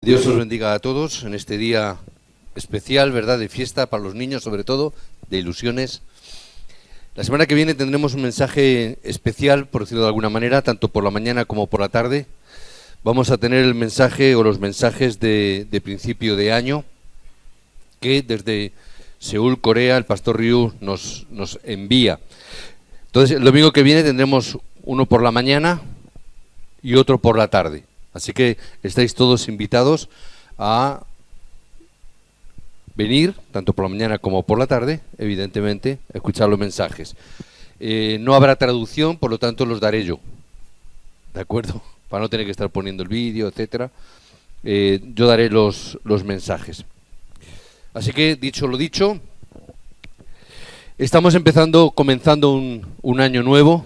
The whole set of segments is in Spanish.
Dios os bendiga a todos en este día especial, ¿verdad? De fiesta para los niños, sobre todo, de ilusiones. La semana que viene tendremos un mensaje especial, por decirlo de alguna manera, tanto por la mañana como por la tarde. Vamos a tener el mensaje o los mensajes de principio de año que desde Seúl, Corea, el pastor Ryu nos envía. Entonces, el domingo que viene tendremos uno por la mañana y otro por la tarde. Así que estáis todos invitados a venir, tanto por la mañana como por la tarde, evidentemente, a escuchar los mensajes. No habrá traducción, por lo tanto los daré yo, ¿de acuerdo? Para no tener que estar poniendo el vídeo, etcétera. Yo daré los mensajes. Así que, dicho lo dicho, estamos comenzando un año nuevo,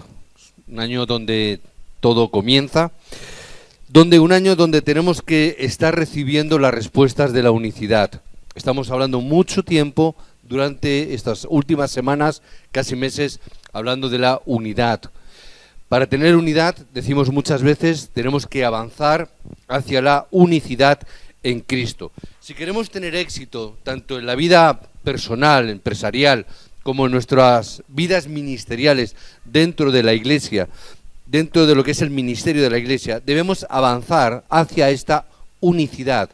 un año donde todo comienza, un año donde tenemos que estar recibiendo las respuestas de la unicidad. Estamos hablando mucho tiempo durante estas últimas semanas, casi meses, hablando de la unidad. Para tener unidad, decimos muchas veces, tenemos que avanzar hacia la unicidad en Cristo. Si queremos tener éxito, tanto en la vida personal, empresarial, como en nuestras vidas ministeriales dentro de la Iglesia, dentro de lo que es el ministerio de la Iglesia, debemos avanzar hacia esta unicidad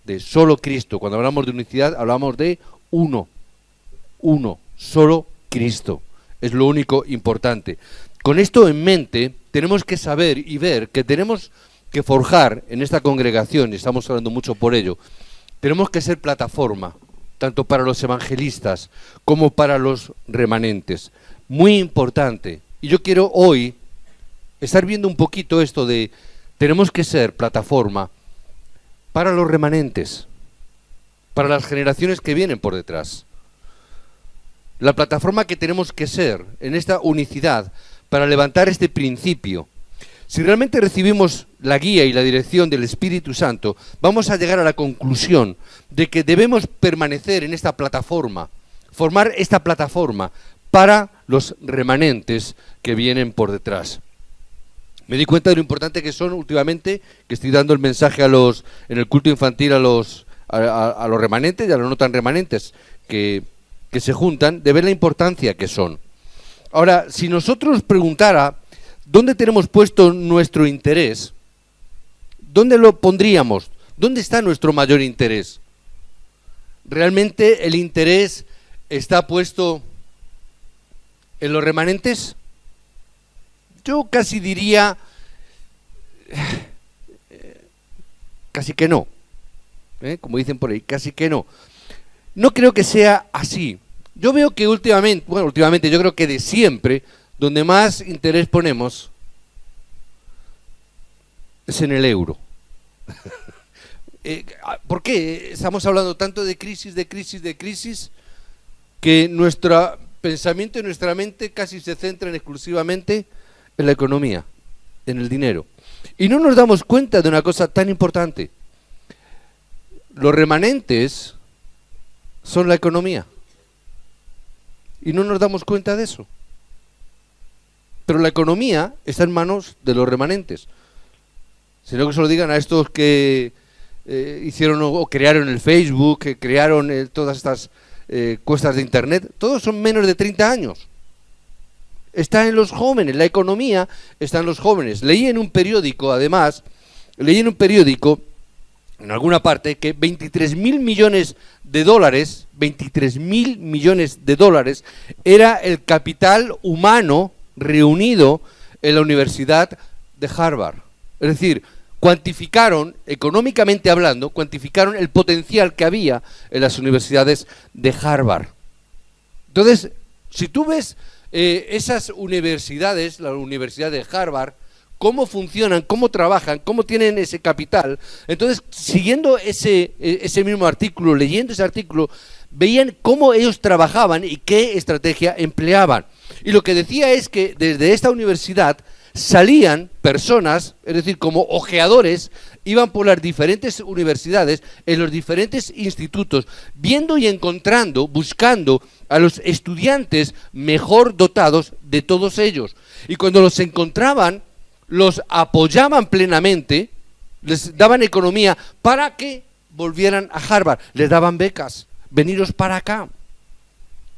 de solo Cristo. Cuando hablamos de unicidad, hablamos de uno, solo Cristo. Es lo único importante. Con esto en mente, tenemos que saber y ver que tenemos que forjar en esta congregación, y estamos hablando mucho por ello, tenemos que ser plataforma, tanto para los evangelistas como para los remanentes. Muy importante. Y yo quiero hoy estar viendo un poquito esto de tenemos que ser plataforma para los remanentes, para las generaciones que vienen por detrás. La plataforma que tenemos que ser en esta unicidad para levantar este principio. Si realmente recibimos la guía y la dirección del Espíritu Santo, vamos a llegar a la conclusión de que debemos permanecer en esta plataforma, formar esta plataforma para los remanentes que vienen por detrás. Me di cuenta de lo importante que son últimamente, que estoy dando el mensaje en el culto infantil a los remanentes y a los no tan remanentes que se juntan, de ver la importancia que son. Ahora, si nosotros preguntara dónde tenemos puesto nuestro interés, ¿dónde lo pondríamos? ¿Dónde está nuestro mayor interés? ¿Realmente el interés está puesto en los remanentes? Yo casi diría, casi que no, como dicen por ahí, casi que no. No creo que sea así. Yo veo que últimamente yo creo que de siempre, donde más interés ponemos es en el euro. ¿Por qué? Estamos hablando tanto de crisis, que nuestro pensamiento y nuestra mente casi se centran exclusivamente en la economía, en el dinero. Y no nos damos cuenta de una cosa tan importante. Los remanentes son la economía. Y no nos damos cuenta de eso. Pero la economía está en manos de los remanentes. Sino que se lo digan a estos que hicieron o crearon el Facebook, que crearon todas estas cuestas de Internet. Todos son menos de 30 años. Está en los jóvenes, la economía está en los jóvenes. Leí en un periódico, en alguna parte, que 23.000 millones de dólares, 23.000 millones de dólares, era el capital humano reunido en la Universidad de Harvard. Es decir, cuantificaron, económicamente hablando, cuantificaron el potencial que había en las universidades de Harvard. Entonces, si tú ves esas universidades, la Universidad de Harvard, cómo funcionan, cómo trabajan, cómo tienen ese capital, entonces, siguiendo ese mismo artículo, leyendo ese artículo, veían cómo ellos trabajaban y qué estrategia empleaban. Y lo que decía es que desde esta universidad salían personas, es decir, como ojeadores, iban por las diferentes universidades, en los diferentes institutos, viendo y encontrando, buscando a los estudiantes mejor dotados de todos ellos. Y cuando los encontraban, los apoyaban plenamente les daban economía para que volvieran a Harvard, les daban becas, veniros para acá.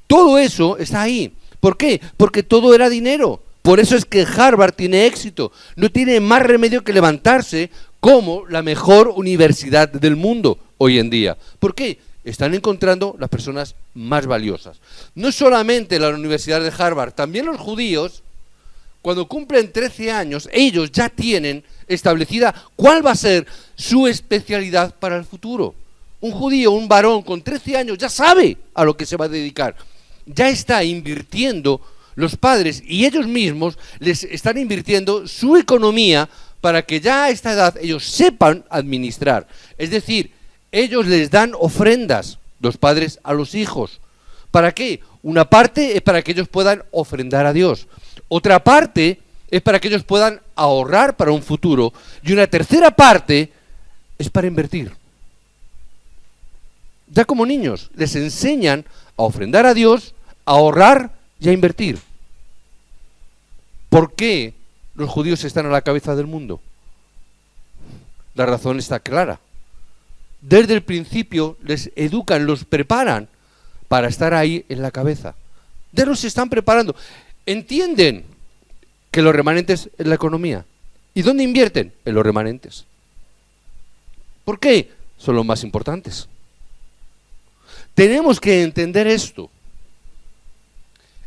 Todo eso está ahí. ¿Por qué? Porque todo era dinero. Por eso es que Harvard tiene éxito. No tiene más remedio que levantarse como la mejor universidad del mundo hoy en día. ¿Por qué? Están encontrando las personas más valiosas. No solamente la Universidad de Harvard, también los judíos, cuando cumplen 13 años, ellos ya tienen establecida cuál va a ser su especialidad para el futuro. Un judío, un varón con 13 años ya sabe a lo que se va a dedicar. Ya está invirtiendo, los padres y ellos mismos les están invirtiendo su economía para que ya a esta edad ellos sepan administrar. Es decir, ellos les dan ofrendas, los padres a los hijos. ¿Para qué? Una parte es para que ellos puedan ofrendar a Dios. Otra parte es para que ellos puedan ahorrar para un futuro. Y una tercera parte es para invertir. Ya como niños les enseñan a ofrendar a Dios, a ahorrar y a invertir. ¿Por qué los judíos están a la cabeza del mundo? La razón está clara. Desde el principio les educan, los preparan para estar ahí en la cabeza. Ya los están preparando. Entienden que los remanentes es la economía. ¿Y dónde invierten? En los remanentes. ¿Por qué? Son los más importantes. Tenemos que entender esto.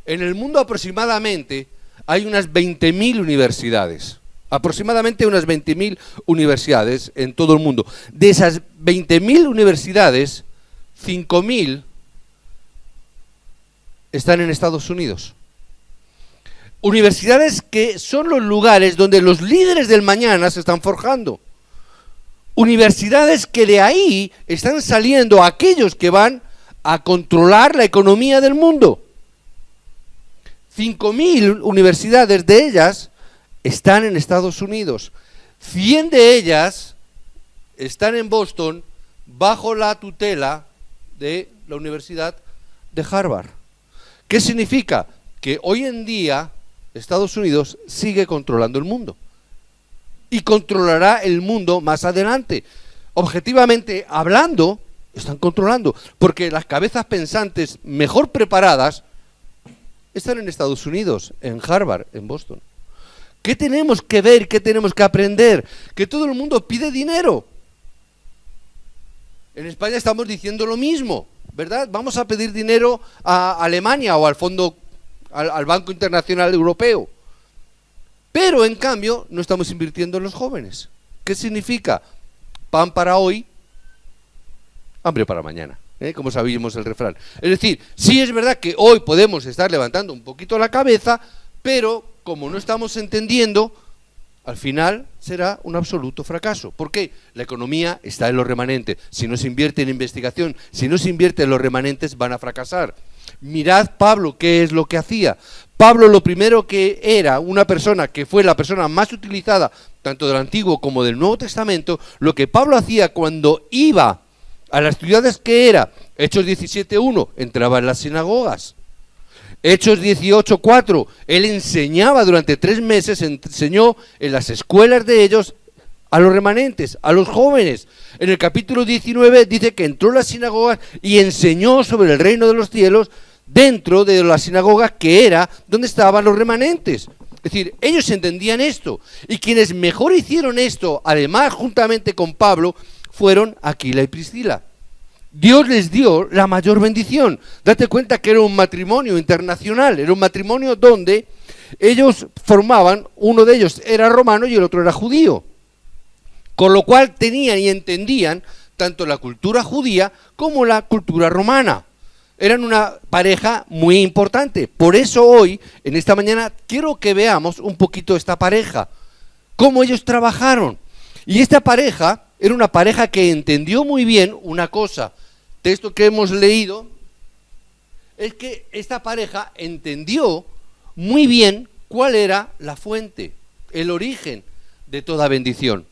En el mundo aproximadamente hay unas 20.000 universidades. Aproximadamente unas 20.000 universidades en todo el mundo. De esas 20.000 universidades, 5.000 están en Estados Unidos. Universidades que son los lugares donde los líderes del mañana se están forjando. Universidades que de ahí están saliendo aquellos que van a controlar la economía del mundo. 5.000 universidades de ellas están en Estados Unidos. 100 de ellas están en Boston bajo la tutela de la Universidad de Harvard. ¿Qué significa? Que hoy en día Estados Unidos sigue controlando el mundo. Y controlará el mundo más adelante. Objetivamente hablando, están controlando. Porque las cabezas pensantes mejor preparadas están en Estados Unidos, en Harvard, en Boston. ¿Qué tenemos que ver? ¿Qué tenemos que aprender? Que todo el mundo pide dinero. En España estamos diciendo lo mismo, ¿verdad? Vamos a pedir dinero a Alemania o al fondo, al Banco Internacional Europeo. Pero en cambio no estamos invirtiendo en los jóvenes. ¿Qué significa? Pan para hoy, hambre para mañana. Como sabíamos el refrán. Es decir, sí es verdad que hoy podemos estar levantando un poquito la cabeza, pero como no estamos entendiendo, al final será un absoluto fracaso. ¿Por qué? La economía está en los remanentes. Si no se invierte en investigación, si no se invierte en los remanentes, van a fracasar. Mirad Pablo, ¿qué es lo que hacía? Pablo lo primero que era una persona que fue la persona más utilizada, tanto del Antiguo como del Nuevo Testamento, lo que Pablo hacía cuando iba a las ciudades que era, Hechos 17.1, entraba en las sinagogas. Hechos 18.4, él enseñaba durante 3 meses, enseñó en las escuelas de ellos a los remanentes, a los jóvenes. En el capítulo 19 dice que entró en las sinagogas y enseñó sobre el reino de los cielos dentro de la sinagoga que era donde estaban los remanentes. Es decir, ellos entendían esto. Y quienes mejor hicieron esto, además juntamente con Pablo, fueron Aquila y Priscila. Dios les dio la mayor bendición. Date cuenta que era un matrimonio internacional, era un matrimonio donde ellos formaban, uno de ellos era romano y el otro era judío. Con lo cual tenían y entendían tanto la cultura judía como la cultura romana. Eran una pareja muy importante. Por eso hoy, en esta mañana, quiero que veamos un poquito esta pareja, cómo ellos trabajaron. Y esta pareja era una pareja que entendió muy bien una cosa. Texto que hemos leído es que esta pareja entendió muy bien cuál era la fuente, el origen de toda bendición.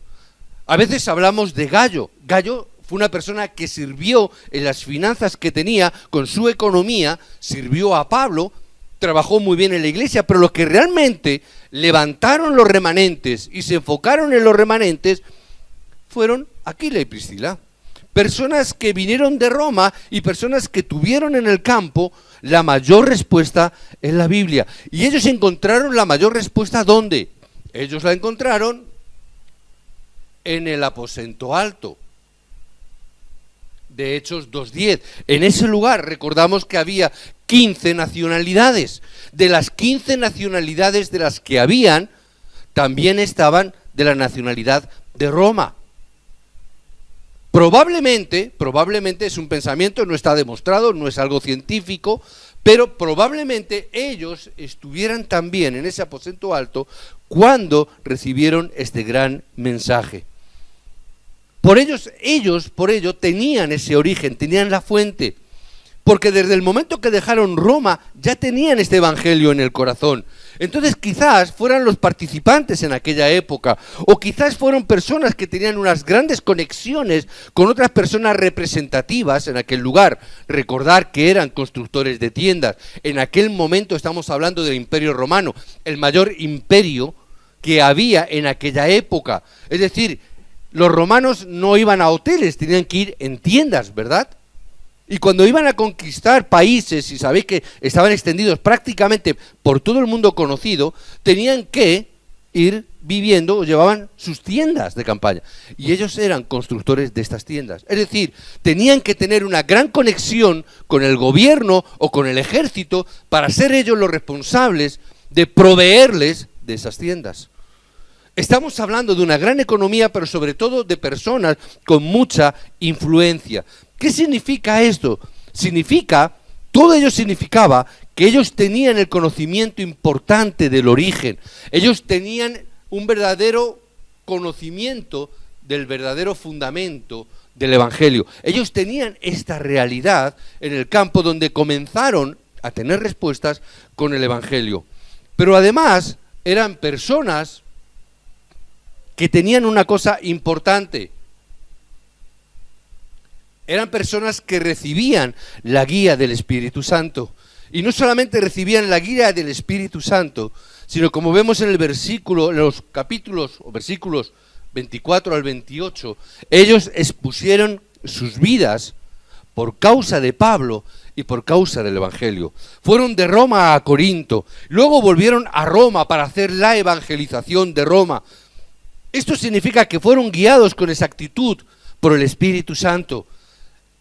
A veces hablamos de Gallo. Gallo fue una persona que sirvió en las finanzas que tenía, con su economía, sirvió a Pablo, trabajó muy bien en la iglesia, pero los que realmente levantaron los remanentes y se enfocaron en los remanentes fueron Aquila y Priscila. Personas que vinieron de Roma y personas que tuvieron en el campo la mayor respuesta en la Biblia. Y ellos encontraron la mayor respuesta ¿dónde? Ellos la encontraron en el aposento alto de Hechos 2:10. En ese lugar recordamos que había 15 nacionalidades. De las 15 nacionalidades de las que habían, también estaban de la nacionalidad de Roma. Probablemente es un pensamiento, no está demostrado, no es algo científico, pero probablemente ellos estuvieran también en ese aposento alto cuando recibieron este gran mensaje. Por ello tenían ese origen, tenían la fuente, porque desde el momento que dejaron Roma ya tenían este evangelio en el corazón. Entonces quizás fueran los participantes en aquella época, o quizás fueron personas que tenían unas grandes conexiones con otras personas representativas en aquel lugar. Recordar que eran constructores de tiendas. En aquel momento estamos hablando del Imperio Romano, el mayor imperio que había en aquella época. Es decir, los romanos no iban a hoteles, tenían que ir en tiendas, ¿verdad? Y cuando iban a conquistar países, y sabéis que estaban extendidos prácticamente por todo el mundo conocido, tenían que ir viviendo, o llevaban sus tiendas de campaña. Y ellos eran constructores de estas tiendas. Es decir, tenían que tener una gran conexión con el gobierno o con el ejército para ser ellos los responsables de proveerles de esas tiendas. Estamos hablando de una gran economía, pero sobre todo de personas con mucha influencia. ¿Qué significa esto? Todo ello significaba que ellos tenían el conocimiento importante del origen. Ellos tenían un verdadero conocimiento del verdadero fundamento del Evangelio. Ellos tenían esta realidad en el campo donde comenzaron a tener respuestas con el Evangelio. Pero además eran personas que tenían una cosa importante. Eran personas que recibían la guía del Espíritu Santo. Y no solamente recibían la guía del Espíritu Santo, sino como vemos en el versículo, en los capítulos o versículos 24 al 28, ellos expusieron sus vidas por causa de Pablo y por causa del Evangelio. Fueron de Roma a Corinto, luego volvieron a Roma para hacer la evangelización de Roma. Esto significa que fueron guiados con exactitud por el Espíritu Santo.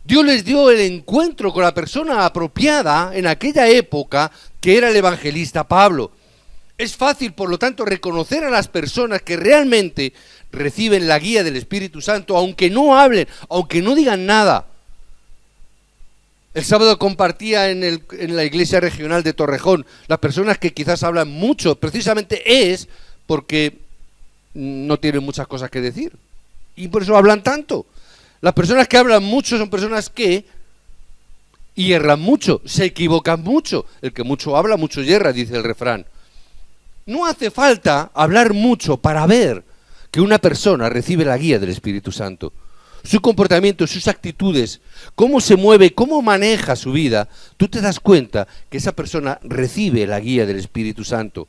Dios les dio el encuentro con la persona apropiada en aquella época, que era el evangelista Pablo. Es fácil, por lo tanto, reconocer a las personas que realmente reciben la guía del Espíritu Santo, aunque no hablen, aunque no digan nada. El sábado compartía en la iglesia regional de Torrejón, las personas que quizás hablan mucho, precisamente es porque no tienen muchas cosas que decir, y por eso hablan tanto. Las personas que hablan mucho son personas que hierran mucho, se equivocan mucho. El que mucho habla, mucho yerra, dice el refrán. No hace falta hablar mucho para ver que una persona recibe la guía del Espíritu Santo. Su comportamiento, sus actitudes, cómo se mueve, cómo maneja su vida, tú te das cuenta que esa persona recibe la guía del Espíritu Santo.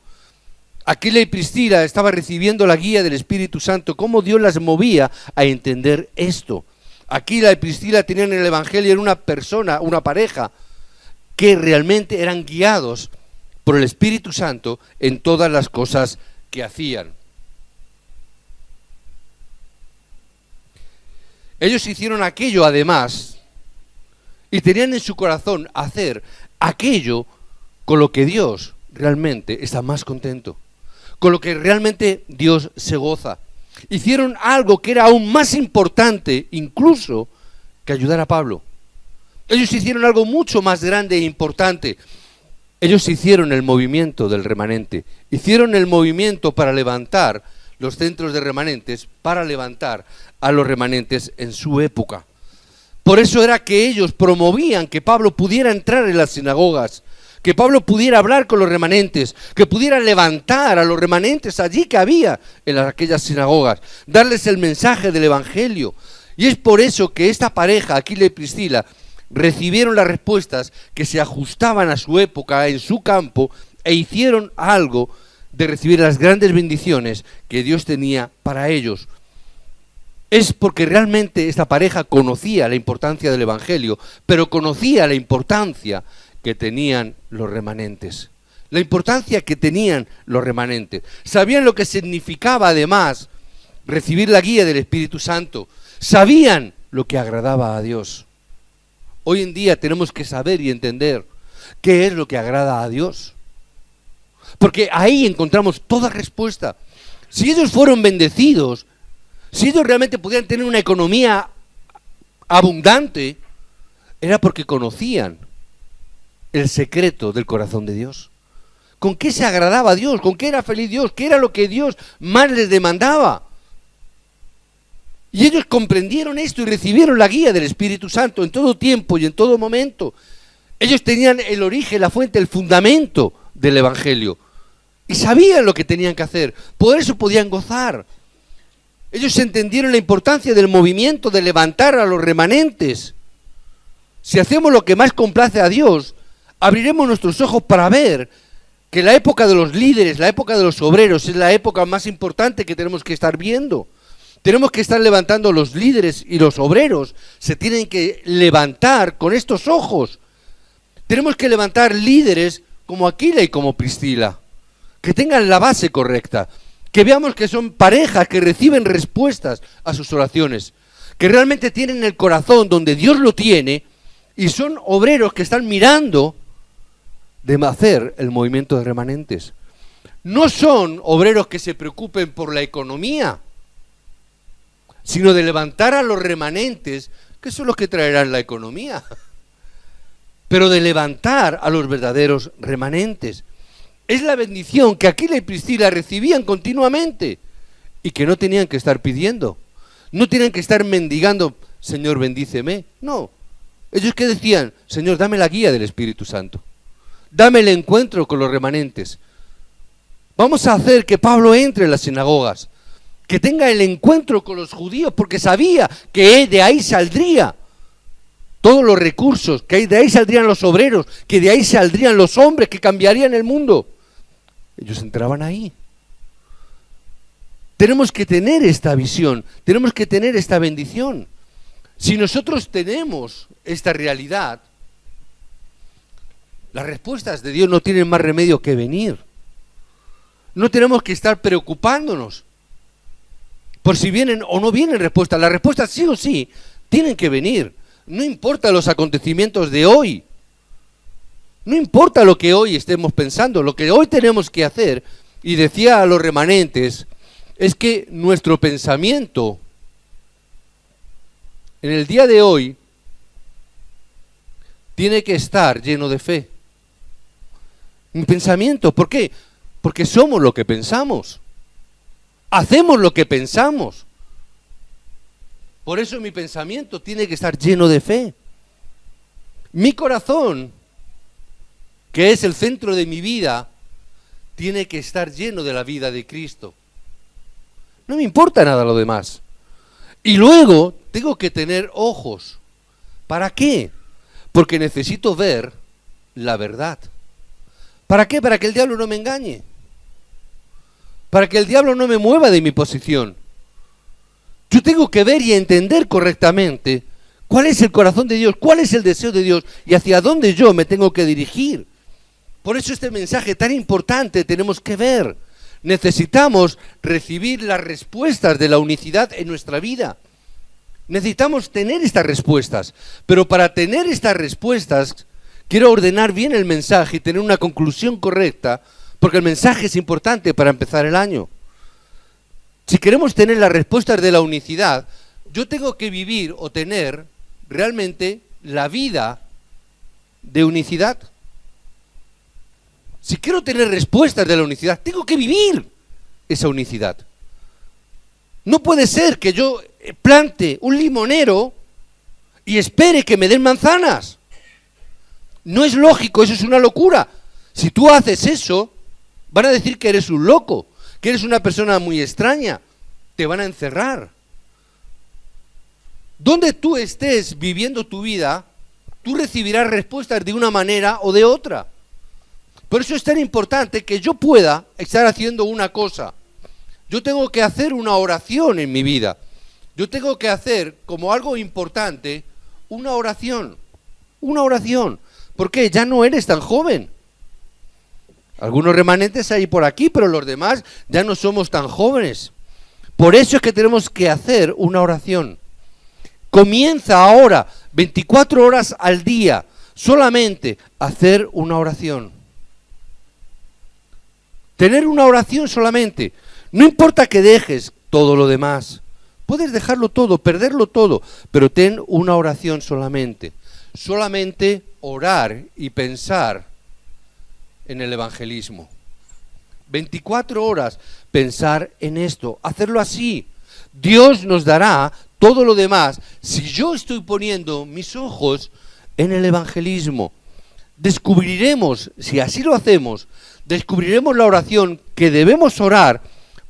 Aquila y Priscila estaban recibiendo la guía del Espíritu Santo, cómo Dios las movía a entender esto. Aquila y Priscila tenían en el Evangelio, era una pareja que realmente eran guiados por el Espíritu Santo en todas las cosas que hacían. Ellos hicieron aquello además y tenían en su corazón hacer aquello con lo que Dios realmente está más contento, con lo que realmente Dios se goza. Hicieron algo que era aún más importante incluso que ayudar a Pablo. Ellos hicieron algo mucho más grande e importante. Ellos hicieron el movimiento del remanente. Hicieron el movimiento para levantar los centros de remanentes, para levantar a los remanentes en su época. Por eso era que ellos promovían que Pablo pudiera entrar en las sinagogas, que Pablo pudiera hablar con los remanentes, que pudiera levantar a los remanentes allí que había en aquellas sinagogas, darles el mensaje del Evangelio. Y es por eso que esta pareja, Aquila y Priscila, recibieron las respuestas que se ajustaban a su época, en su campo, e hicieron algo de recibir las grandes bendiciones que Dios tenía para ellos. es porque realmente esta pareja conocía la importancia del Evangelio, pero conocía la importancia que tenían los remanentes. La importancia que tenían los remanentes. Sabían lo que significaba además recibir la guía del Espíritu Santo. Sabían lo que agradaba a Dios. Hoy en día tenemos que saber y entender qué es lo que agrada a Dios. Porque ahí encontramos toda respuesta. Si ellos fueron bendecidos, si ellos realmente pudieran tener una economía abundante, era porque conocían el secreto del corazón de Dios. ¿Con qué se agradaba a Dios? ¿Con qué era feliz Dios? ¿Qué era lo que Dios más les demandaba? Y ellos comprendieron esto y recibieron la guía del Espíritu Santo en todo tiempo y en todo momento. Ellos tenían el origen, la fuente, el fundamento del Evangelio. Y sabían lo que tenían que hacer. Por eso podían gozar. Ellos entendieron la importancia del movimiento de levantar a los remanentes. Si hacemos lo que más complace a Dios, abriremos nuestros ojos para ver que la época de los líderes, la época de los obreros, es la época más importante que tenemos que estar viendo. Tenemos que estar levantando los líderes y los obreros. Se tienen que levantar con estos ojos. Tenemos que levantar líderes como Aquila y como Priscila, que tengan la base correcta, que veamos que son parejas que reciben respuestas a sus oraciones, que realmente tienen el corazón donde Dios lo tiene y son obreros que están mirando de hacer el movimiento de remanentes. No son obreros que se preocupen por la economía, sino de levantar a los remanentes, que son los que traerán la economía, pero de levantar a los verdaderos remanentes. Es la bendición que Aquila y Priscila recibían continuamente y que no tenían que estar pidiendo, no tenían que estar mendigando, Señor, bendíceme. No, ellos que decían, Señor, dame la guía del Espíritu Santo, dame el encuentro con los remanentes. Vamos a hacer que Pablo entre en las sinagogas, que tenga el encuentro con los judíos, porque sabía que de ahí saldría todos los recursos, que de ahí saldrían los obreros, que de ahí saldrían los hombres que cambiarían el mundo. Ellos entraban ahí. Tenemos que tener esta visión, tenemos que tener esta bendición. Si nosotros tenemos esta realidad, las respuestas de Dios no tienen más remedio que venir. No tenemos que estar preocupándonos por si vienen o no vienen respuestas. Las respuestas sí o sí tienen que venir. No importa los acontecimientos de hoy. No importa lo que hoy estemos pensando. Lo que hoy tenemos que hacer, y decía a los remanentes, es que nuestro pensamiento en el día de hoy tiene que estar lleno de fe. Mi pensamiento, ¿por qué? Porque somos lo que pensamos. Hacemos lo que pensamos. Por eso mi pensamiento tiene que estar lleno de fe. Mi corazón, que es el centro de mi vida, tiene que estar lleno de la vida de Cristo. No me importa nada lo demás. Y luego tengo que tener ojos. ¿Para qué? Porque necesito ver la verdad. ¿Para qué? Para que el diablo no me engañe. Para que el diablo no me mueva de mi posición. Yo tengo que ver y entender correctamente cuál es el corazón de Dios, cuál es el deseo de Dios y hacia dónde yo me tengo que dirigir. Por eso este mensaje tan importante tenemos que ver. Necesitamos recibir las respuestas de la unicidad en nuestra vida. Necesitamos tener estas respuestas. Pero para tener estas respuestas, quiero ordenar bien el mensaje y tener una conclusión correcta, porque el mensaje es importante para empezar el año. Si queremos tener las respuestas de la unicidad, yo tengo que vivir o tener realmente la vida de unicidad. Si quiero tener respuestas de la unicidad, tengo que vivir esa unicidad. No puede ser que yo plante un limonero y espere que me den manzanas. No es lógico, eso es una locura. Si tú haces eso, van a decir que eres un loco, que eres una persona muy extraña. Te van a encerrar. Donde tú estés viviendo tu vida, tú recibirás respuestas de una manera o de otra. Por eso es tan importante que yo pueda estar haciendo una cosa. Yo tengo que hacer una oración en mi vida. Yo tengo que hacer como algo importante una oración. Una oración. ¿Por qué? Ya no eres tan joven. Algunos remanentes hay por aquí, pero los demás ya no somos tan jóvenes. Por eso es que tenemos que hacer una oración. Comienza ahora, 24 horas al día, solamente hacer una oración. Tener una oración solamente. No importa que dejes todo lo demás. Puedes dejarlo todo, perderlo todo, pero ten una oración solamente. Solamente orar y pensar en el evangelismo. 24 horas pensar en esto, hacerlo así. Dios nos dará todo lo demás si yo estoy poniendo mis ojos en el evangelismo. Descubriremos, si así lo hacemos, descubriremos la oración que debemos orar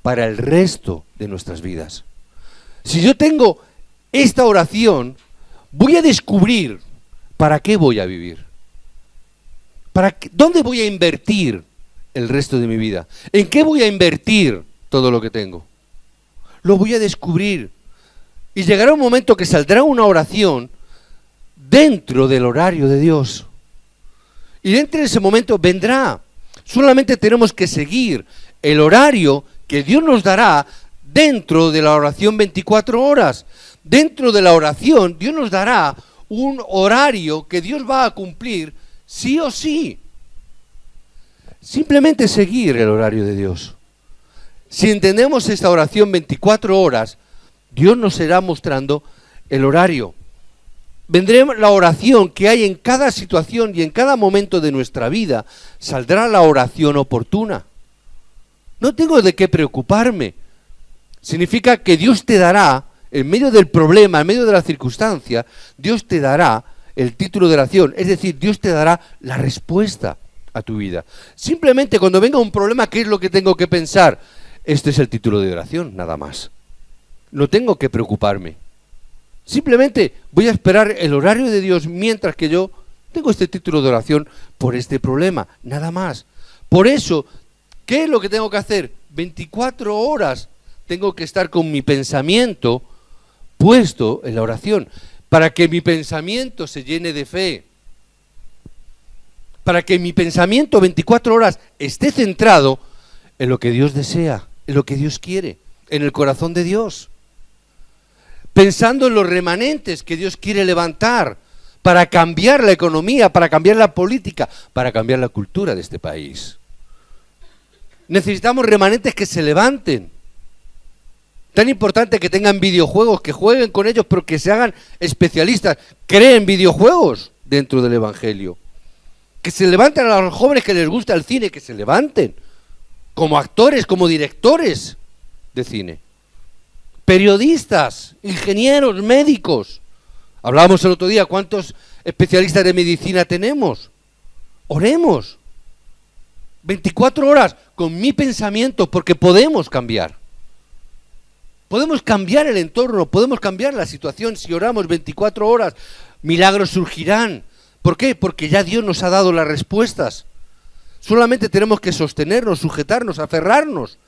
para el resto de nuestras vidas. Si yo tengo esta oración, voy a descubrir para qué voy a vivir. ¿Dónde voy a invertir el resto de mi vida? ¿En qué voy a invertir todo lo que tengo? Lo voy a descubrir. Y llegará un momento que saldrá una oración dentro del horario de Dios. Y dentro de ese momento vendrá. Solamente tenemos que seguir el horario que Dios nos dará dentro de la oración 24 horas. Dentro de la oración Dios nos dará un horario que Dios va a cumplir sí o sí. Simplemente seguir el horario de Dios. Si entendemos esta oración 24 horas, Dios nos irá mostrando el horario. Vendrá la oración que hay en cada situación y en cada momento de nuestra vida. Saldrá la oración oportuna. No tengo de qué preocuparme. Significa que Dios te dará, en medio del problema, en medio de la circunstancia, Dios te dará el título de oración. Es decir, Dios te dará la respuesta a tu vida. Simplemente cuando venga un problema, ¿qué es lo que tengo que pensar? Este es el título de oración, nada más. No tengo que preocuparme. Simplemente voy a esperar el horario de Dios mientras que yo tengo este título de oración por este problema, nada más. Por eso, ¿qué es lo que tengo que hacer? 24 horas tengo que estar con mi pensamiento puesto en la oración, para que mi pensamiento se llene de fe, para que mi pensamiento 24 horas esté centrado en lo que Dios desea, en lo que Dios quiere, en el corazón de Dios. Pensando en los remanentes que Dios quiere levantar para cambiar la economía, para cambiar la política, para cambiar la cultura de este país. Necesitamos remanentes que se levanten. Tan importante que tengan videojuegos, que jueguen con ellos, pero que se hagan especialistas, creen videojuegos dentro del Evangelio. Que se levanten a los jóvenes que les gusta el cine, que se levanten como actores, como directores de cine. Periodistas, ingenieros, médicos. Hablábamos el otro día, ¿cuántos especialistas de medicina tenemos? Oremos. 24 horas con mi pensamiento, porque podemos cambiar. Podemos cambiar el entorno, podemos cambiar la situación. Si oramos 24 horas, milagros surgirán. ¿Por qué? Porque ya Dios nos ha dado las respuestas. Solamente tenemos que sostenernos, sujetarnos, aferrarnos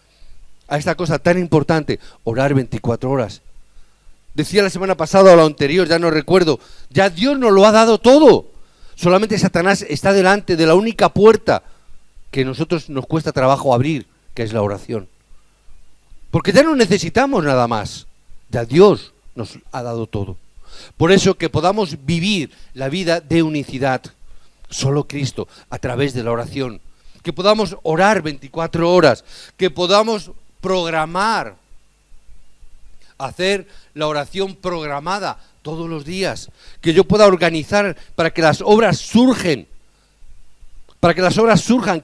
a esta cosa tan importante, orar 24 horas. Decía la semana pasada o la anterior, ya no recuerdo, ya Dios nos lo ha dado todo. Solamente Satanás está delante de la única puerta que a nosotros nos cuesta trabajo abrir, que es la oración. Porque ya no necesitamos nada más, ya Dios nos ha dado todo. Por eso que podamos vivir la vida de unicidad, solo Cristo, a través de la oración. Que podamos orar 24 horas, que podamos programar, hacer la oración programada todos los días, que yo pueda organizar para que las obras surjan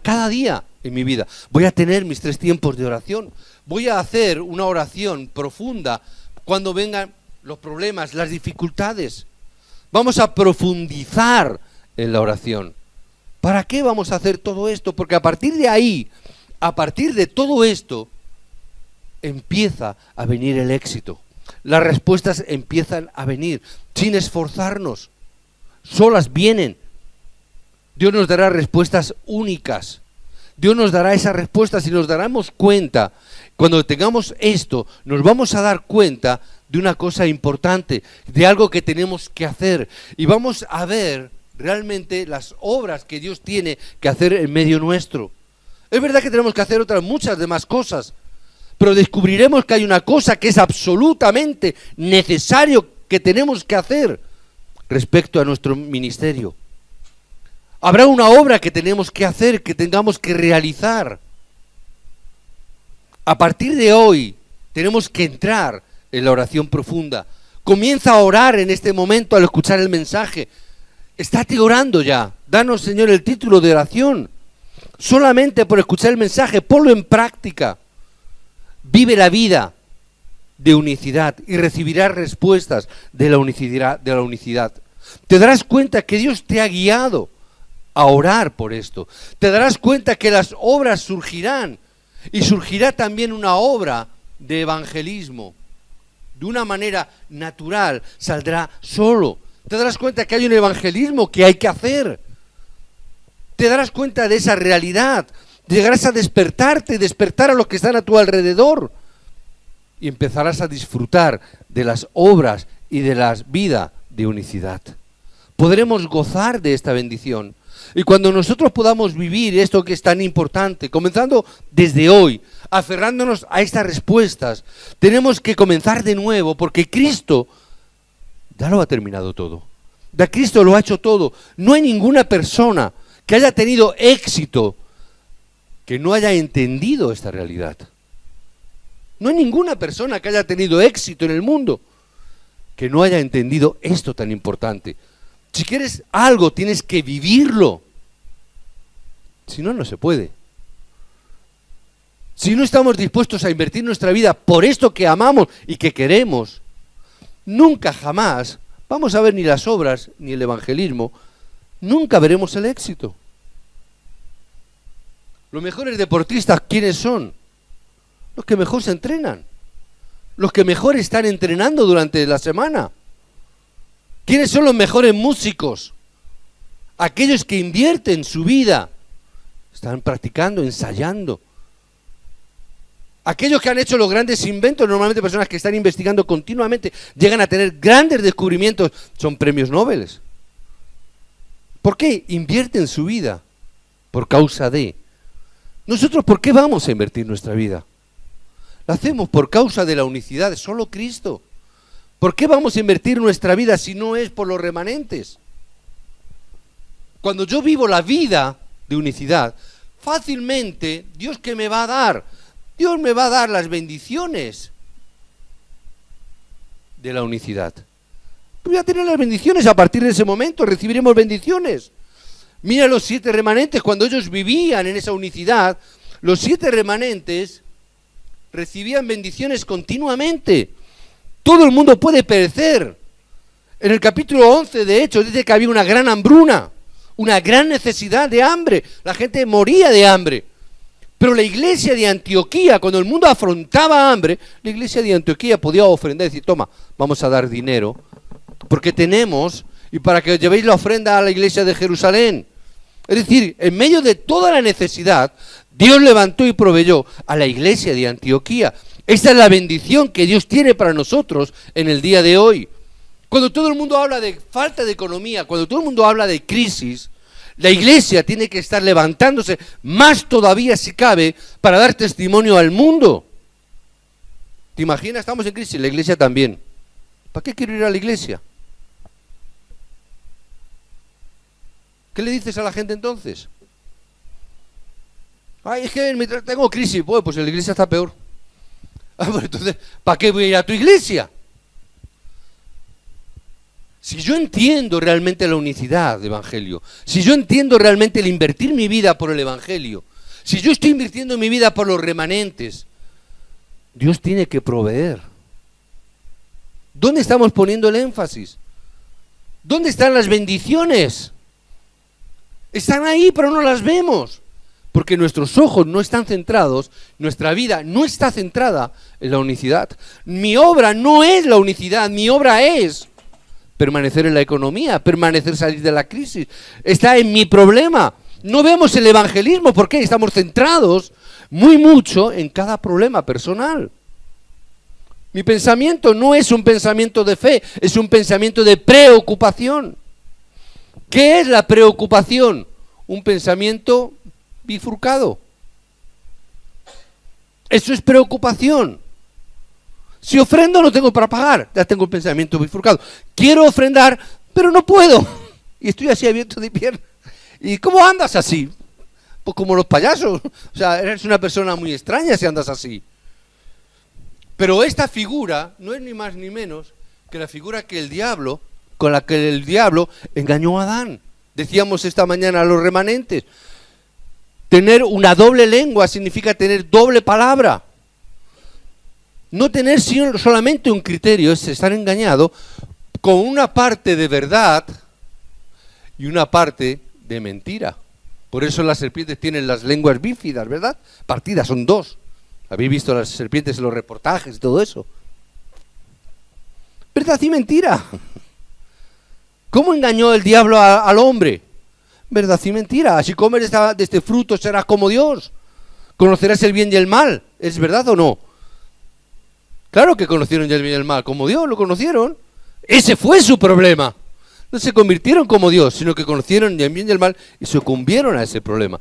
cada día en mi vida. Voy a tener mis 3 tiempos de oración, voy a hacer una oración profunda cuando vengan los problemas, las dificultades. Vamos a profundizar en la oración. ¿Para qué vamos a hacer todo esto? Porque a partir de ahí, a partir de todo esto, empieza a venir el éxito. Las respuestas empiezan a venir sin esforzarnos. Solas vienen. Dios nos dará respuestas únicas. Dios nos dará esas respuestas y nos daremos cuenta. Cuando tengamos esto, nos vamos a dar cuenta de una cosa importante, de algo que tenemos que hacer. Y vamos a ver realmente las obras que Dios tiene que hacer en medio nuestro. Es verdad que tenemos que hacer otras muchas demás cosas, pero descubriremos que hay una cosa que es absolutamente necesario que tenemos que hacer respecto a nuestro ministerio. Habrá una obra que tenemos que hacer, que tengamos que realizar. A partir de hoy tenemos que entrar en la oración profunda. Comienza a orar en este momento al escuchar el mensaje. Estate orando ya. Danos, Señor, el título de oración. Solamente por escuchar el mensaje, ponlo en práctica. Vive la vida de unicidad y recibirás respuestas de la unicidad. Te darás cuenta que Dios te ha guiado a orar por esto. Te darás cuenta que las obras surgirán y surgirá también una obra de evangelismo. De una manera natural, saldrá solo. Te darás cuenta que hay un evangelismo que hay que hacer. Te darás cuenta de esa realidad. Llegarás a despertarte y despertar a los que están a tu alrededor. Y empezarás a disfrutar de las obras y de la vida de unicidad. Podremos gozar de esta bendición. Y cuando nosotros podamos vivir esto que es tan importante, comenzando desde hoy, aferrándonos a estas respuestas, tenemos que comenzar de nuevo, porque Cristo ya lo ha terminado todo. Ya Cristo lo ha hecho todo. No hay ninguna persona que haya tenido éxito que no haya entendido esta realidad. No hay ninguna persona que haya tenido éxito en el mundo que no haya entendido esto tan importante. Si quieres algo, tienes que vivirlo. Si no, no se puede. Si no estamos dispuestos a invertir nuestra vida por esto que amamos y que queremos, nunca jamás vamos a ver ni las obras ni el evangelismo, nunca veremos el éxito. Los mejores deportistas, ¿quiénes son? Los que mejor se entrenan, los que mejor están entrenando durante la semana. ¿Quiénes son los mejores músicos? Aquellos que invierten su vida, están practicando, ensayando. Aquellos que han hecho los grandes inventos, normalmente personas que están investigando continuamente, llegan a tener grandes descubrimientos, son premios Nobel. ¿Por qué? Invierten su vida por causa de. Nosotros, ¿por qué vamos a invertir nuestra vida? Lo hacemos por causa de la unicidad de solo Cristo. ¿Por qué vamos a invertir nuestra vida si no es por los remanentes? Cuando yo vivo la vida de unicidad, fácilmente, ¿Dios qué me va a dar? Dios me va a dar las bendiciones de la unicidad. Voy a tener las bendiciones a partir de ese momento, recibiremos bendiciones. Mira los 7 remanentes, cuando ellos vivían en esa unicidad, los 7 remanentes recibían bendiciones continuamente. Todo el mundo puede perecer. En el capítulo 11, de hecho, dice que había una gran hambruna, una gran necesidad de hambre. La gente moría de hambre. Pero la iglesia de Antioquía, cuando el mundo afrontaba hambre, la iglesia de Antioquía podía ofrendar y decir, toma, vamos a dar dinero, porque tenemos, y para que llevéis la ofrenda a la iglesia de Jerusalén. Es decir, en medio de toda la necesidad, Dios levantó y proveyó a la iglesia de Antioquía. Esta es la bendición que Dios tiene para nosotros en el día de hoy. Cuando todo el mundo habla de falta de economía, cuando todo el mundo habla de crisis, la iglesia tiene que estar levantándose más todavía si cabe para dar testimonio al mundo. ¿Te imaginas? Estamos en crisis, la iglesia también. ¿Para qué quiero ir a la iglesia? ¿Qué le dices a la gente entonces? Ay, es que tengo crisis. Pues en la iglesia está peor. Pues entonces, ¿para qué voy a ir a tu iglesia? Si yo entiendo realmente la unicidad del evangelio, si yo entiendo realmente el invertir mi vida por el evangelio, si yo estoy invirtiendo mi vida por los remanentes, Dios tiene que proveer. ¿Dónde estamos poniendo el énfasis? ¿Dónde están las bendiciones? Están ahí, pero no las vemos. Porque nuestros ojos no están centrados, nuestra vida no está centrada en la unicidad. Mi obra no es la unicidad, mi obra es permanecer en la economía, permanecer, salir de la crisis. Está en mi problema. No vemos el evangelismo, ¿por qué? Estamos centrados muy mucho en cada problema personal. Mi pensamiento no es un pensamiento de fe, es un pensamiento de preocupación. ¿Qué es la preocupación? Un pensamiento bifurcado. Eso es preocupación. Si ofrendo no tengo para pagar, ya tengo el pensamiento bifurcado. Quiero ofrendar, pero no puedo. Y estoy así abierto de pierna. ¿Y cómo andas así? Pues como los payasos. O sea, eres una persona muy extraña si andas así. Pero esta figura no es ni más ni menos que la figura que el diablo, con la que el diablo engañó a Adán. Decíamos esta mañana a los remanentes. Tener una doble lengua significa tener doble palabra. No tener solamente un criterio es estar engañado con una parte de verdad y una parte de mentira. Por eso las serpientes tienen las lenguas bífidas, ¿verdad? Partidas, son dos. Habéis visto las serpientes en los reportajes y todo eso. ¿Verdad y mentira? ¿Cómo engañó el diablo al hombre? ¿Verdad y mentira? Si comes de este fruto serás como Dios. Conocerás el bien y el mal. ¿Es verdad o no? Claro que conocieron el bien y el mal. Como Dios lo conocieron. Ese fue su problema. No se convirtieron como Dios, sino que conocieron el bien y el mal y sucumbieron a ese problema.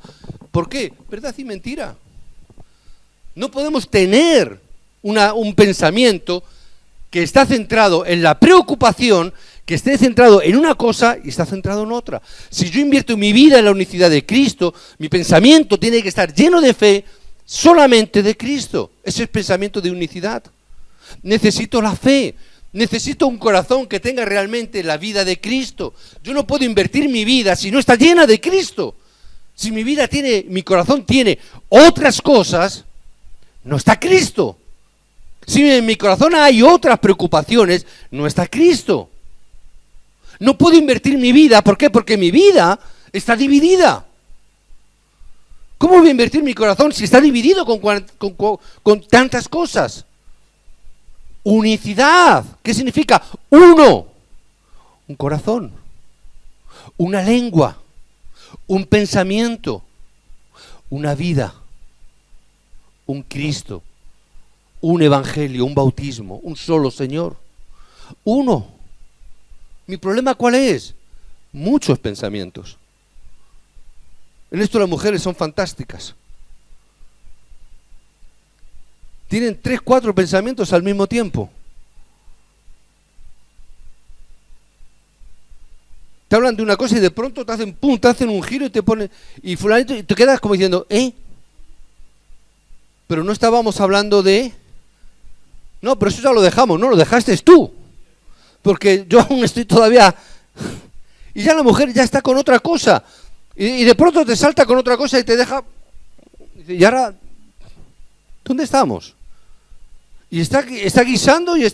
¿Por qué? ¿Verdad y mentira? No podemos tener un pensamiento que está centrado en la preocupación, que esté centrado en una cosa y está centrado en otra. Si yo invierto mi vida en la unicidad de Cristo, mi pensamiento tiene que estar lleno de fe solamente de Cristo. Ese es pensamiento de unicidad. Necesito la fe, necesito un corazón que tenga realmente la vida de Cristo. Yo no puedo invertir mi vida si no está llena de Cristo. Si mi corazón tiene otras cosas, no está Cristo. Si en mi corazón hay otras preocupaciones, no está Cristo. No puedo invertir mi vida, ¿por qué? Porque mi vida está dividida. ¿Cómo voy a invertir mi corazón si está dividido con tantas cosas? Unicidad. ¿Qué significa? Uno. Un corazón. Una lengua. Un pensamiento. Una vida. Un Cristo. Un evangelio, un bautismo. Un solo Señor. Uno. ¿Mi problema cuál es? Muchos pensamientos. En esto las mujeres son fantásticas. Tienen 3, 4 pensamientos al mismo tiempo. Te hablan de una cosa y de pronto te hacen un giro y te ponen, y fulanito, y te quedas como diciendo, pero no estábamos hablando de, no, pero eso ya lo dejamos, no, lo dejaste tú, porque yo aún estoy todavía, y ya la mujer ya está con otra cosa, y de pronto te salta con otra cosa y te deja, y ahora, ¿dónde estamos? Y está guisando y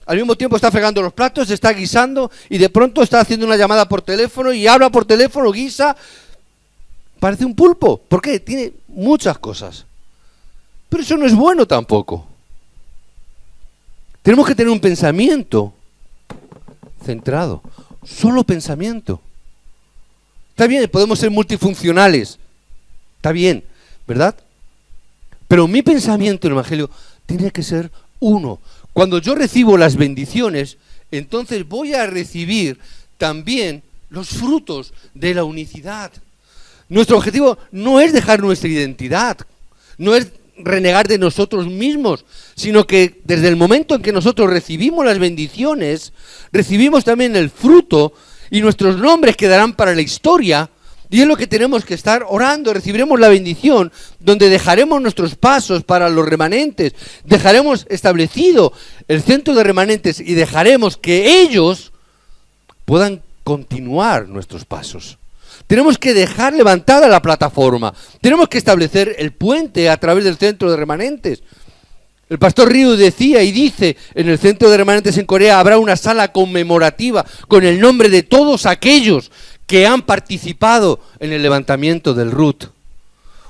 al mismo tiempo está fregando los platos, está guisando y de pronto está haciendo una llamada por teléfono y habla por teléfono, guisa. Parece un pulpo. ¿Por qué? Tiene muchas cosas. Pero eso no es bueno tampoco. Tenemos que tener un pensamiento centrado. Solo pensamiento. Está bien, podemos ser multifuncionales. Está bien, ¿verdad? Pero mi pensamiento en el Evangelio tiene que ser uno. Cuando yo recibo las bendiciones, entonces voy a recibir también los frutos de la unicidad. Nuestro objetivo no es dejar nuestra identidad, no es renegar de nosotros mismos, sino que desde el momento en que nosotros recibimos las bendiciones, recibimos también el fruto y nuestros nombres quedarán para la historia. Y es lo que tenemos que estar orando. Recibiremos la bendición donde dejaremos nuestros pasos para los remanentes, dejaremos establecido el centro de remanentes y dejaremos que ellos puedan continuar nuestros pasos. Tenemos que dejar levantada la plataforma, tenemos que establecer el puente a través del centro de remanentes. El pastor Ryu decía y dice, en el centro de remanentes en Corea habrá una sala conmemorativa con el nombre de todos aquellos que han participado en el levantamiento del Ruth.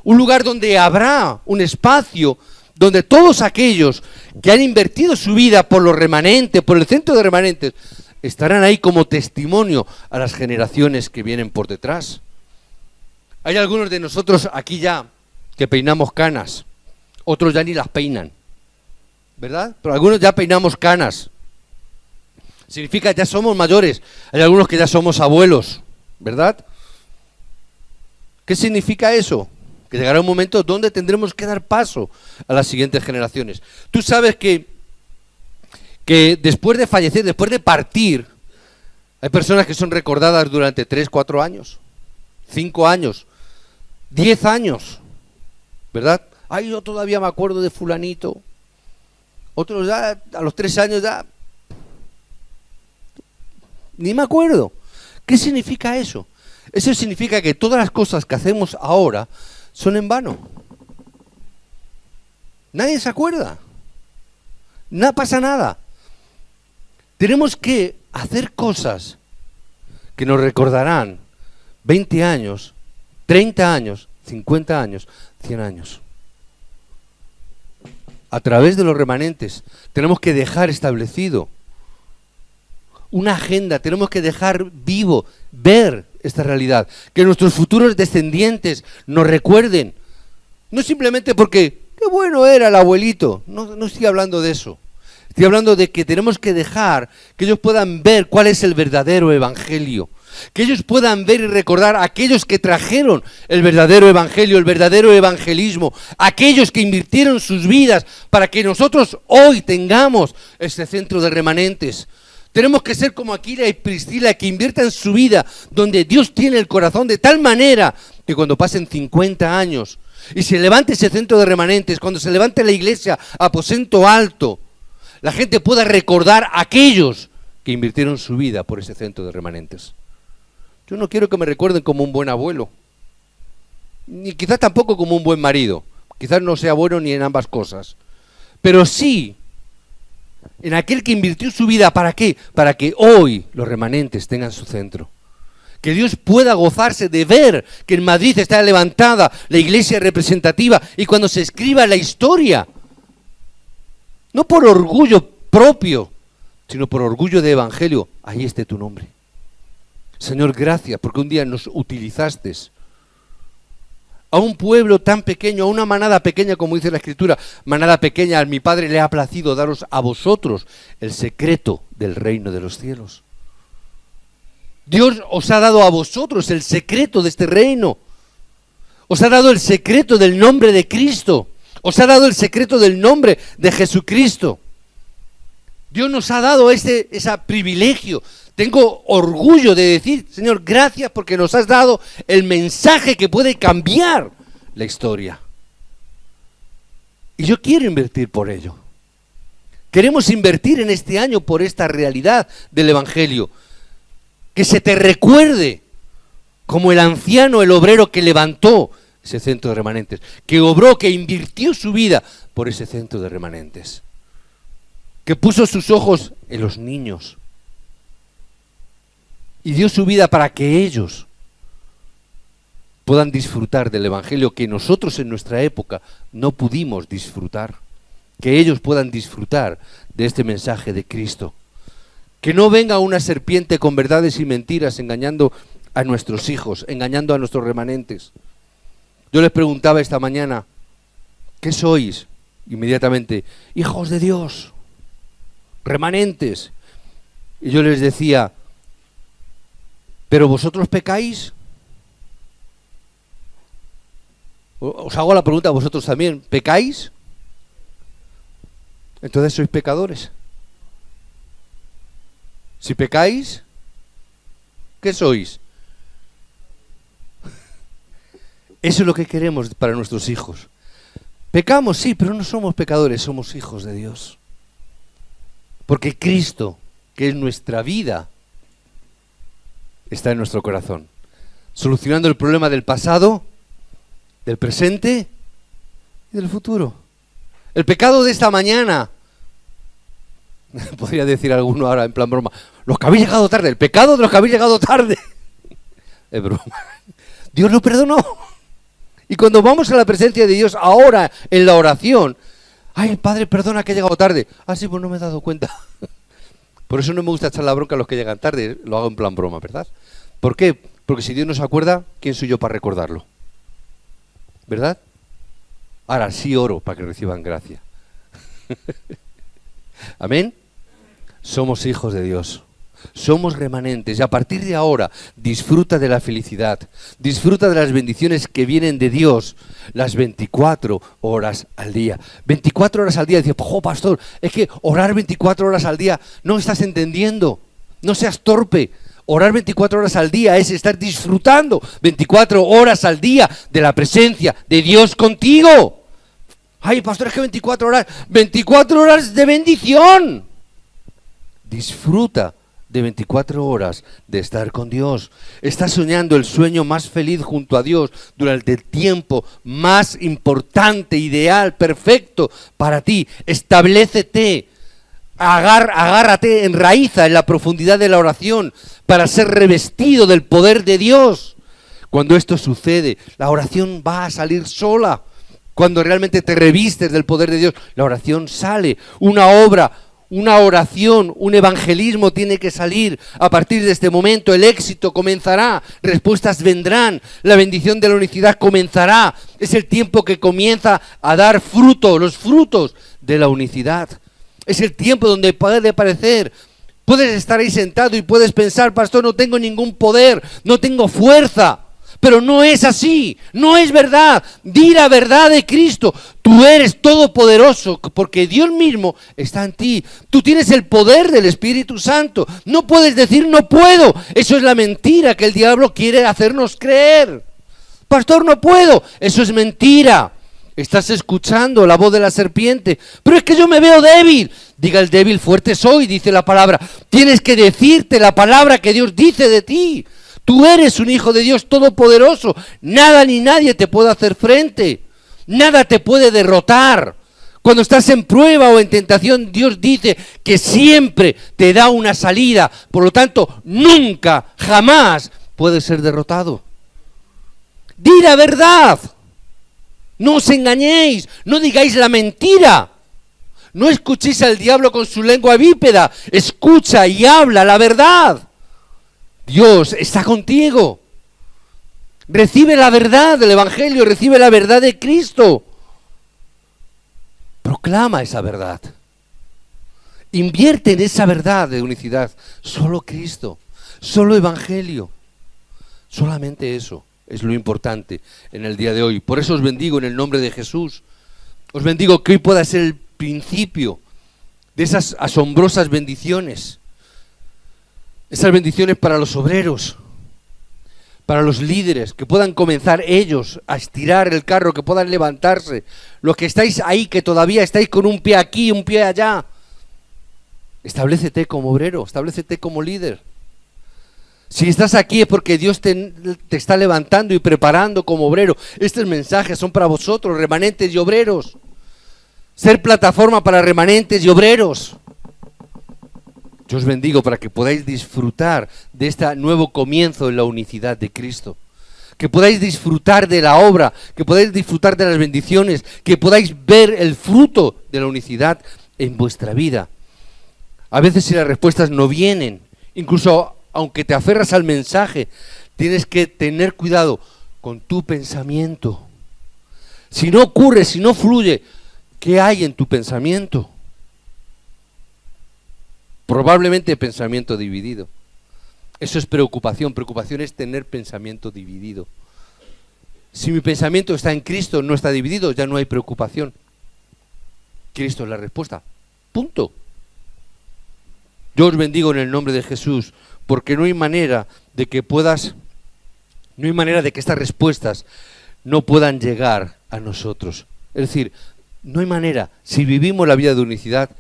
Un lugar donde habrá un espacio donde todos aquellos que han invertido su vida por los remanentes, por el centro de remanentes, estarán ahí como testimonio a las generaciones que vienen por detrás. Hay algunos de nosotros aquí ya que peinamos canas, otros ya ni las peinan. ¿verdad? Pero algunos ya peinamos canas. Significa ya somos mayores. Hay algunos que ya somos abuelos, ¿verdad? ¿Qué significa eso? Que llegará un momento donde tendremos que dar paso a las siguientes generaciones. Tú sabes que después de fallecer, después de partir, hay personas que son recordadas durante 3, 4 años, 5 años, 10 años, ¿verdad? Ay, yo todavía me acuerdo de fulanito. Otros ya, a los 3 años ya, ni me acuerdo. ¿Qué significa eso? Eso significa que todas las cosas que hacemos ahora son en vano. Nadie se acuerda. No pasa nada. Tenemos que hacer cosas que nos recordarán 20 años, 30 años, 50 años, 100 años. A través de los remanentes tenemos que dejar establecido una agenda, tenemos que dejar vivo, ver esta realidad, que nuestros futuros descendientes nos recuerden, no simplemente porque qué bueno era el abuelito, no estoy hablando de eso, estoy hablando de que tenemos que dejar que ellos puedan ver cuál es el verdadero evangelio, que ellos puedan ver y recordar a aquellos que trajeron el verdadero evangelio, el verdadero evangelismo, aquellos que invirtieron sus vidas para que nosotros hoy tengamos este centro de remanentes. Tenemos que ser como Aquila y Priscila, que inviertan su vida donde Dios tiene el corazón, de tal manera que cuando pasen 50 años y se levante ese centro de remanentes, cuando se levante la iglesia aposento alto, la gente pueda recordar a aquellos que invirtieron su vida por ese centro de remanentes. Yo no quiero que me recuerden como un buen abuelo, ni quizás tampoco como un buen marido, quizás no sea bueno ni en ambas cosas, pero sí en aquel que invirtió su vida. ¿Para qué? Para que hoy los remanentes tengan su centro. Que Dios pueda gozarse de ver que en Madrid está levantada la iglesia representativa, y cuando se escriba la historia, no por orgullo propio, sino por orgullo de evangelio, ahí esté tu nombre. Señor, gracias porque un día nos utilizaste a un pueblo tan pequeño, a una manada pequeña, como dice la Escritura, manada pequeña, a mi Padre le ha placido daros a vosotros el secreto del reino de los cielos. Dios os ha dado a vosotros el secreto de este reino. Os ha dado el secreto del nombre de Cristo. Os ha dado el secreto del nombre de Jesucristo. Dios nos ha dado ese privilegio. Tengo orgullo de decir, Señor, gracias porque nos has dado el mensaje que puede cambiar la historia. Y yo quiero invertir por ello. Queremos invertir en este año por esta realidad del Evangelio. Que se te recuerde como el anciano, el obrero que levantó ese centro de remanentes. Que obró, que invirtió su vida por ese centro de remanentes. Que puso sus ojos en los niños. Y dio su vida para que ellos puedan disfrutar del Evangelio que nosotros en nuestra época no pudimos disfrutar. Que ellos puedan disfrutar de este mensaje de Cristo. Que no venga una serpiente con verdades y mentiras engañando a nuestros hijos, engañando a nuestros remanentes. Yo les preguntaba esta mañana, ¿qué sois? Inmediatamente, hijos de Dios, remanentes. Y yo les decía, ¿pero vosotros pecáis? Os hago la pregunta a vosotros también, ¿pecáis? Entonces sois pecadores. Si pecáis, ¿qué sois? Eso es lo que queremos para nuestros hijos. Pecamos, sí, pero no somos pecadores, somos hijos de Dios. Porque Cristo, que es nuestra vida, está en nuestro corazón, solucionando el problema del pasado, del presente y del futuro. El pecado de esta mañana, podría decir alguno ahora en plan broma, los que habéis llegado tarde, el pecado de los que habéis llegado tarde. Es broma. Dios lo perdonó. Y cuando vamos a la presencia de Dios ahora en la oración, ay, Padre, perdona que he llegado tarde. Ah, sí, pues no me he dado cuenta. Por eso no me gusta echar la bronca a los que llegan tarde, lo hago en plan broma, ¿verdad? ¿Por qué? Porque si Dios no se acuerda, ¿quién soy yo para recordarlo? ¿Verdad? Ahora sí oro para que reciban gracia. ¿Amén? Somos hijos de Dios. Somos remanentes y a partir de ahora disfruta de la felicidad, disfruta de las bendiciones que vienen de Dios las 24 horas al día. 24 horas al día, dice, ¡oh, pastor! Es que orar 24 horas al día no estás entendiendo, no seas torpe. Orar 24 horas al día es estar disfrutando 24 horas al día de la presencia de Dios contigo. ¡Ay, pastor, es que 24 horas de bendición! Disfruta de 24 horas de estar con Dios. Estás soñando el sueño más feliz junto a Dios durante el tiempo más importante, ideal, perfecto para ti. Establécete, agárrate, enraiza en la profundidad de la oración para ser revestido del poder de Dios. Cuando esto sucede, la oración va a salir sola. Cuando realmente te revistes del poder de Dios, la oración sale. Una oración, un evangelismo tiene que salir. A partir de este momento el éxito comenzará, respuestas vendrán, la bendición de la unicidad comenzará. Es el tiempo que comienza a dar fruto, los frutos de la unicidad. Es el tiempo donde puede parecer, puedes estar ahí sentado y puedes pensar, pastor, no tengo ningún poder, no tengo fuerza. Pero no es así, no es verdad. Di la verdad de Cristo. Tú eres todopoderoso porque Dios mismo está en ti. Tú tienes el poder del Espíritu Santo. No puedes decir no puedo. Eso es la mentira que el diablo quiere hacernos creer. Pastor, no puedo. Eso es mentira. Estás escuchando la voz de la serpiente. Pero es que yo me veo débil. Diga el débil, fuerte soy, dice la palabra. Tienes que decirte la palabra que Dios dice de ti. Tú eres un hijo de Dios todopoderoso. Nada ni nadie te puede hacer frente. Nada te puede derrotar. Cuando estás en prueba o en tentación, Dios dice que siempre te da una salida. Por lo tanto, nunca, jamás puedes ser derrotado. Di la verdad. No os engañéis. No digáis la mentira. No escuchéis al diablo con su lengua bípeda. Escucha y habla la verdad. Dios está contigo. Recibe la verdad del Evangelio, recibe la verdad de Cristo. Proclama esa verdad. Invierte en esa verdad de unicidad. Solo Cristo, solo Evangelio. Solamente eso es lo importante en el día de hoy. Por eso os bendigo en el nombre de Jesús. Os bendigo que hoy pueda ser el principio de esas asombrosas bendiciones. Esas bendiciones para los obreros, para los líderes, que puedan comenzar ellos a estirar el carro, que puedan levantarse. Los que estáis ahí, que todavía estáis con un pie aquí, un pie allá, establécete como obrero, establécete como líder. Si estás aquí es porque Dios te está levantando y preparando como obrero. Estos mensajes son para vosotros, remanentes y obreros. Ser plataforma para remanentes y obreros. Yo os bendigo para que podáis disfrutar de este nuevo comienzo en la unicidad de Cristo. Que podáis disfrutar de la obra, que podáis disfrutar de las bendiciones, que podáis ver el fruto de la unicidad en vuestra vida. A veces si las respuestas no vienen, incluso aunque te aferras al mensaje, tienes que tener cuidado con tu pensamiento. Si no ocurre, si no fluye, ¿qué hay en tu pensamiento? Probablemente pensamiento dividido. Eso es preocupación. Preocupación es tener pensamiento dividido. Si mi pensamiento está en Cristo, no está dividido, ya no hay preocupación. Cristo es la respuesta. Punto. Yo os bendigo en el nombre de Jesús, porque no hay manera de que estas respuestas no puedan llegar a nosotros. Es decir, no hay manera. Si vivimos la vida de unicidad,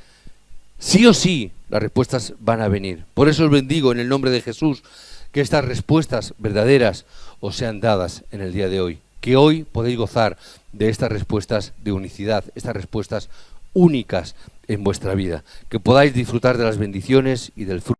sí o sí, las respuestas van a venir. Por eso os bendigo en el nombre de Jesús, que estas respuestas verdaderas os sean dadas en el día de hoy. Que hoy podéis gozar de estas respuestas de unicidad, estas respuestas únicas en vuestra vida. Que podáis disfrutar de las bendiciones y del fruto.